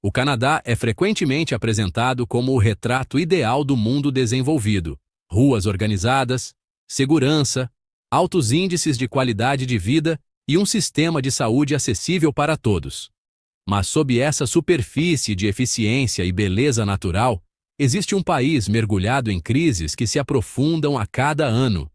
O Canadá é frequentemente apresentado como o retrato ideal do mundo desenvolvido. Ruas organizadas, segurança, altos índices de qualidade de vida e um sistema de saúde acessível para todos. Mas sob essa superfície de eficiência e beleza natural, existe um país mergulhado em crises que se aprofundam a cada ano.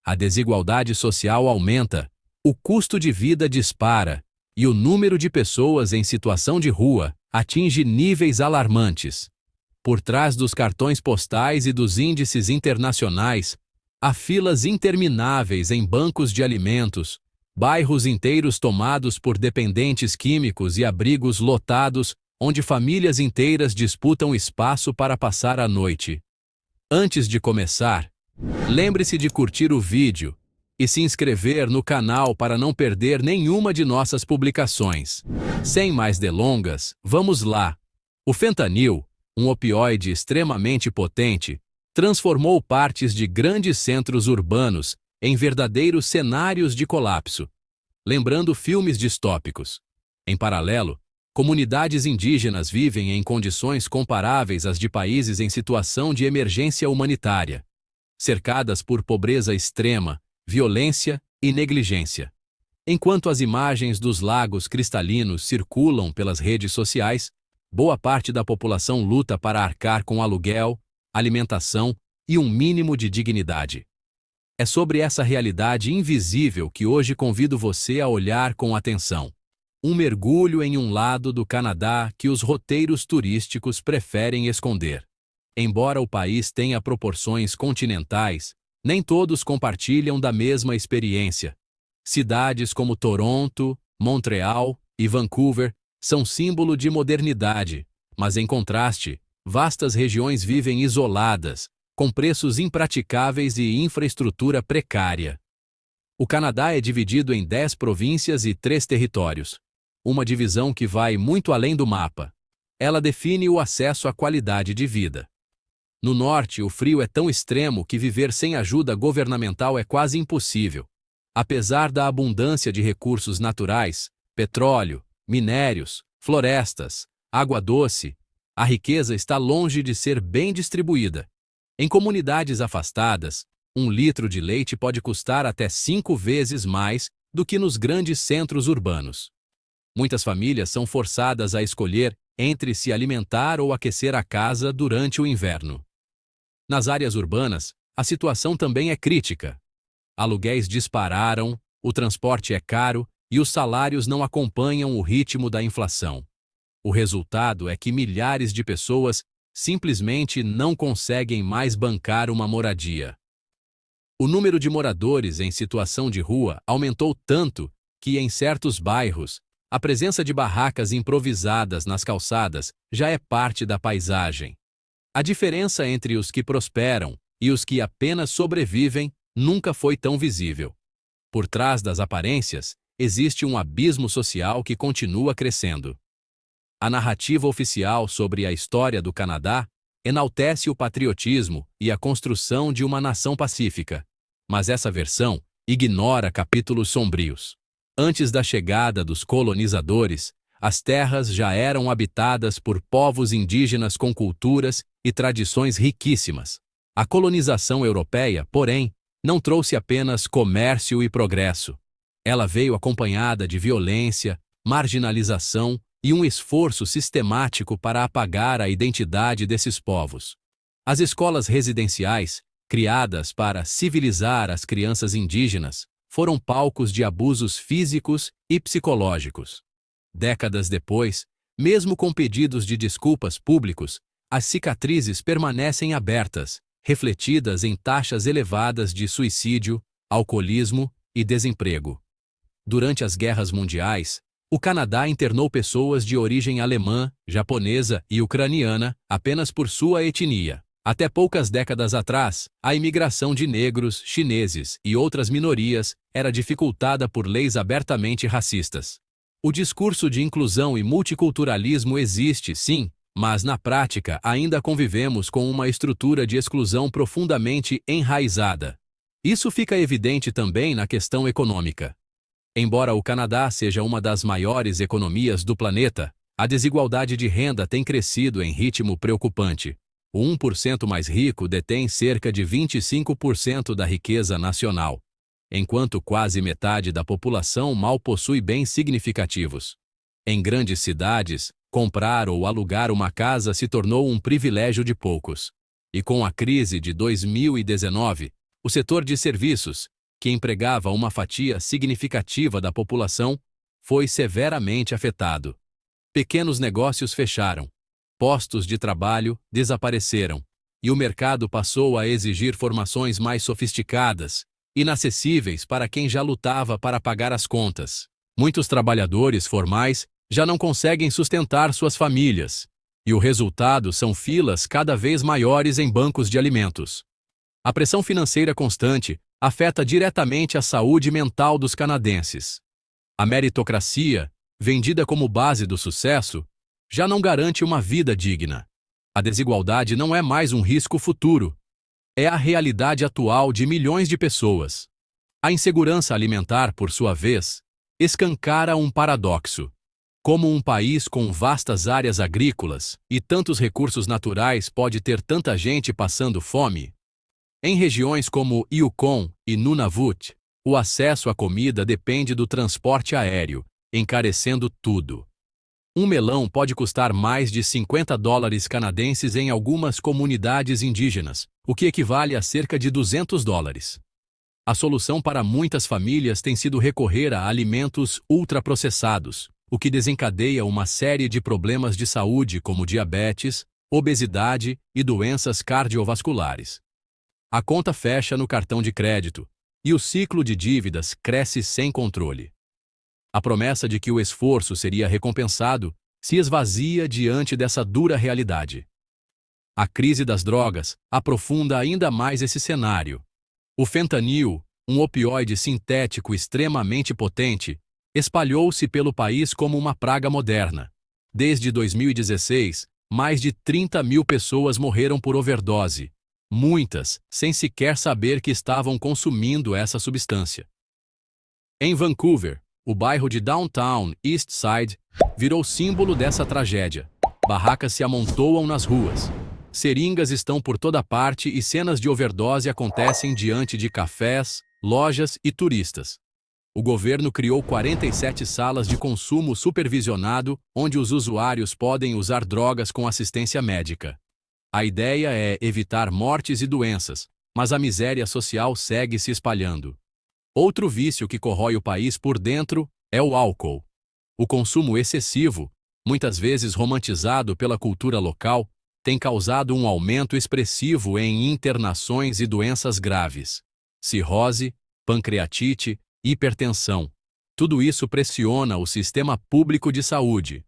A desigualdade social aumenta, o custo de vida dispara e o número de pessoas em situação de rua atinge níveis alarmantes. Por trás dos cartões postais e dos índices internacionais, há filas intermináveis em bancos de alimentos, bairros inteiros tomados por dependentes químicos e abrigos lotados onde famílias inteiras disputam espaço para passar a noite. Antes de começar, lembre-se de curtir o vídeo e se inscrever no canal para não perder nenhuma de nossas publicações. Sem mais delongas, vamos lá. O fentanil, um opioide extremamente potente, transformou partes de grandes centros urbanos em verdadeiros cenários de colapso, lembrando filmes distópicos. Em paralelo, comunidades indígenas vivem em condições comparáveis às de países em situação de emergência humanitária, cercadas por pobreza extrema, violência e negligência. Enquanto as imagens dos lagos cristalinos circulam pelas redes sociais, boa parte da população luta para arcar com aluguel, alimentação e um mínimo de dignidade. É sobre essa realidade invisível que hoje convido você a olhar com atenção. Um mergulho em um lado do Canadá que os roteiros turísticos preferem esconder. Embora o país tenha proporções continentais, nem todos compartilham da mesma experiência. Cidades como Toronto, Montreal e Vancouver são símbolo de modernidade, mas em contraste, vastas regiões vivem isoladas, com preços impraticáveis e infraestrutura precária. O Canadá é dividido em 10 províncias e 3 territórios. Uma divisão que vai muito além do mapa. Ela define o acesso à qualidade de vida. No norte, o frio é tão extremo que viver sem ajuda governamental é quase impossível. Apesar da abundância de recursos naturais, petróleo, minérios, florestas, água doce, a riqueza está longe de ser bem distribuída. Em comunidades afastadas, 1 litro de leite pode custar até 5 vezes mais do que nos grandes centros urbanos. Muitas famílias são forçadas a escolher entre se alimentar ou aquecer a casa durante o inverno. Nas áreas urbanas, a situação também é crítica. Aluguéis dispararam, o transporte é caro e os salários não acompanham o ritmo da inflação. O resultado é que milhares de pessoas simplesmente não conseguem mais bancar uma moradia. O número de moradores em situação de rua aumentou tanto que, em certos bairros, a presença de barracas improvisadas nas calçadas já é parte da paisagem. A diferença entre os que prosperam e os que apenas sobrevivem nunca foi tão visível. Por trás das aparências, existe um abismo social que continua crescendo. A narrativa oficial sobre a história do Canadá enaltece o patriotismo e a construção de uma nação pacífica, mas essa versão ignora capítulos sombrios. Antes da chegada dos colonizadores, as terras já eram habitadas por povos indígenas com culturas e tradições riquíssimas. A colonização europeia, porém, não trouxe apenas comércio e progresso. Ela veio acompanhada de violência, marginalização e um esforço sistemático para apagar a identidade desses povos. As escolas residenciais, criadas para civilizar as crianças indígenas, foram palcos de abusos físicos e psicológicos. Décadas depois, mesmo com pedidos de desculpas públicos, as cicatrizes permanecem abertas, refletidas em taxas elevadas de suicídio, alcoolismo e desemprego. Durante as guerras mundiais, o Canadá internou pessoas de origem alemã, japonesa e ucraniana apenas por sua etnia. Até poucas décadas atrás, a imigração de negros, chineses e outras minorias era dificultada por leis abertamente racistas. O discurso de inclusão e multiculturalismo existe, sim, mas na prática ainda convivemos com uma estrutura de exclusão profundamente enraizada. Isso fica evidente também na questão econômica. Embora o Canadá seja uma das maiores economias do planeta, A desigualdade de renda tem crescido em ritmo preocupante. O 1% mais rico detém cerca de 25% da riqueza nacional, enquanto quase metade da população mal possui bens significativos. Em grandes cidades, comprar ou alugar uma casa se tornou um privilégio de poucos. E com a crise de 2019, o setor de serviços, que empregava uma fatia significativa da população, foi severamente afetado. Pequenos negócios fecharam, postos de trabalho desapareceram, e o mercado passou a exigir formações mais sofisticadas, inacessíveis para quem já lutava para pagar as contas. Muitos trabalhadores formais já não conseguem sustentar suas famílias, e o resultado são filas cada vez maiores em bancos de alimentos. A pressão financeira constante afeta diretamente a saúde mental dos canadenses. A meritocracia, vendida como base do sucesso, já não garante uma vida digna. A desigualdade não é mais um risco futuro. É a realidade atual de milhões de pessoas. A insegurança alimentar, por sua vez, escancara um paradoxo. Como um país com vastas áreas agrícolas e tantos recursos naturais pode ter tanta gente passando fome? Em regiões como Yukon e Nunavut, o acesso à comida depende do transporte aéreo, encarecendo tudo. Um melão pode custar mais de $50 canadenses em algumas comunidades indígenas, o que equivale a cerca de $200. A solução para muitas famílias tem sido recorrer a alimentos ultraprocessados, o que desencadeia uma série de problemas de saúde como diabetes, obesidade e doenças cardiovasculares. A conta fecha no cartão de crédito, e o ciclo de dívidas cresce sem controle. A promessa de que o esforço seria recompensado se esvazia diante dessa dura realidade. A crise das drogas aprofunda ainda mais esse cenário. O fentanil, um opioide sintético extremamente potente, espalhou-se pelo país como uma praga moderna. Desde 2016, mais de 30 mil pessoas morreram por overdose, muitas sem sequer saber que estavam consumindo essa substância. Em Vancouver, o bairro de Downtown East Side virou símbolo dessa tragédia. Barracas se amontoam nas ruas. Seringas estão por toda parte e cenas de overdose acontecem diante de cafés, lojas e turistas. O governo criou 47 salas de consumo supervisionado, onde os usuários podem usar drogas com assistência médica. A ideia é evitar mortes e doenças, mas a miséria social segue se espalhando. Outro vício que corrói o país por dentro é o álcool. O consumo excessivo, muitas vezes romantizado pela cultura local, tem causado um aumento expressivo em internações e doenças graves. Cirrose, pancreatite, hipertensão. Tudo isso pressiona o sistema público de saúde.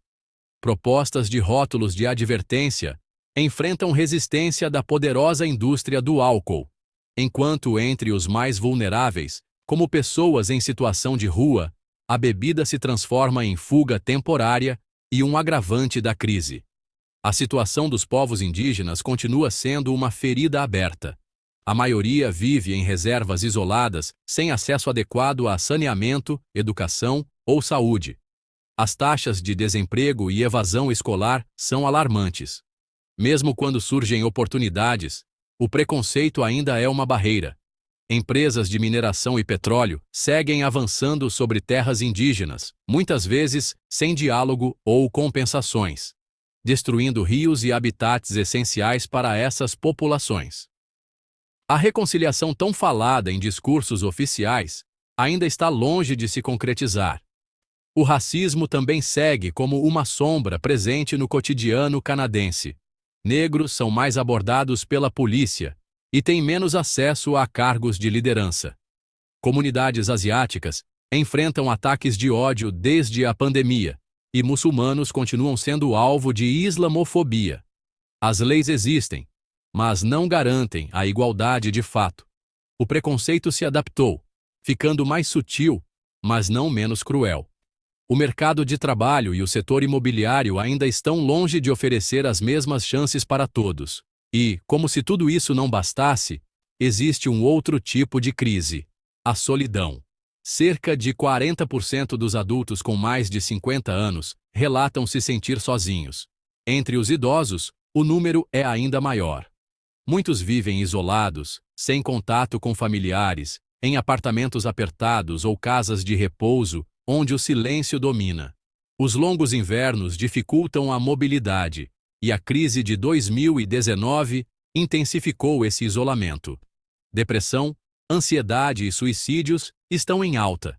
Propostas de rótulos de advertência enfrentam resistência da poderosa indústria do álcool, enquanto entre os mais vulneráveis, como pessoas em situação de rua, a bebida se transforma em fuga temporária e um agravante da crise. A situação dos povos indígenas continua sendo uma ferida aberta. A maioria vive em reservas isoladas, sem acesso adequado a saneamento, educação ou saúde. As taxas de desemprego e evasão escolar são alarmantes. Mesmo quando surgem oportunidades, o preconceito ainda é uma barreira. Empresas de mineração e petróleo seguem avançando sobre terras indígenas, muitas vezes sem diálogo ou compensações, destruindo rios e habitats essenciais para essas populações. A reconciliação tão falada em discursos oficiais ainda está longe de se concretizar. O racismo também segue como uma sombra presente no cotidiano canadense. Negros são mais abordados pela polícia e têm menos acesso a cargos de liderança. Comunidades asiáticas enfrentam ataques de ódio desde a pandemia, e muçulmanos continuam sendo alvo de islamofobia. As leis existem, mas não garantem a igualdade de fato. O preconceito se adaptou, ficando mais sutil, mas não menos cruel. O mercado de trabalho e o setor imobiliário ainda estão longe de oferecer as mesmas chances para todos. E, como se tudo isso não bastasse, existe um outro tipo de crise: a solidão. Cerca de 40% dos adultos com mais de 50 anos relatam se sentir sozinhos. Entre os idosos, o número é ainda maior. Muitos vivem isolados, sem contato com familiares, em apartamentos apertados ou casas de repouso, onde o silêncio domina. Os longos invernos dificultam a mobilidade, e a crise de 2019 intensificou esse isolamento. Depressão, ansiedade e suicídios estão em alta.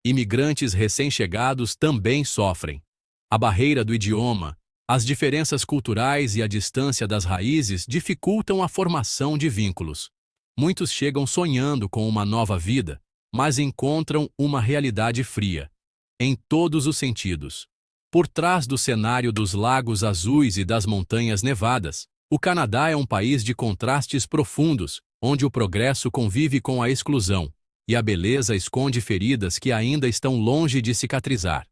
Imigrantes recém-chegados também sofrem. A barreira do idioma, as diferenças culturais e a distância das raízes dificultam a formação de vínculos. Muitos chegam sonhando com uma nova vida, mas encontram uma realidade fria, em todos os sentidos. Por trás do cenário dos lagos azuis e das montanhas nevadas, o Canadá é um país de contrastes profundos, onde o progresso convive com a exclusão, e a beleza esconde feridas que ainda estão longe de cicatrizar.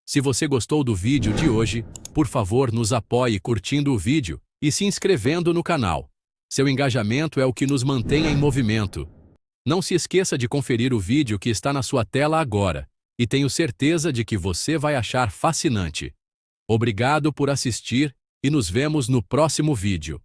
Se você gostou do vídeo de hoje, por favor nos apoie curtindo o vídeo e se inscrevendo no canal. Seu engajamento é o que nos mantém em movimento. Não se esqueça de conferir o vídeo que está na sua tela agora, e tenho certeza de que você vai achar fascinante. Obrigado por assistir e nos vemos no próximo vídeo.